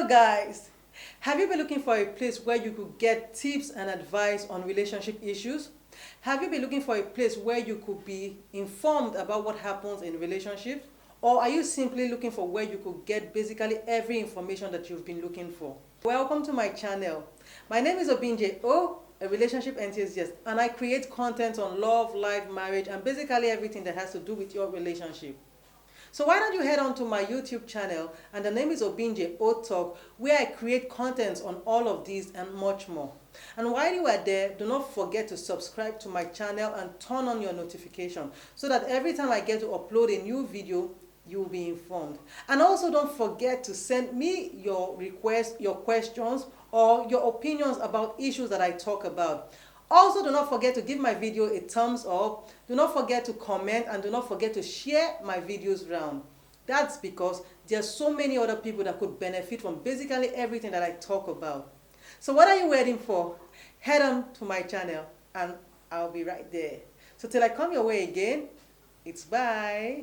Hello guys! Have you been looking for a place where you could get tips and advice on relationship issues? Have you been looking for a place where you could be informed about what happens in relationships? Or are you simply looking for where you could get basically every information that you've been looking for? Welcome to my channel. My name is Obinjeo, a relationship enthusiast, and I create content on love, life, marriage, and basically everything that has to do with your relationship. So why don't you head on to my YouTube channel, and the name is Obinjeo Talk, where I create contents on all of these and much more. And while you are there, do not forget to subscribe to my channel and turn on your notification so that every time I get to upload a new video, you will be informed. And also don't forget to send me your requests, your questions, or your opinions about issues that I talk about. Also, do not forget to give my video a thumbs up. Do not forget to comment, and do not forget to share my videos around. That's because there's so many other people that could benefit from basically everything that I talk about. So what are you waiting for? Head on to my channel and I'll be right there. So till I come your way again, it's bye.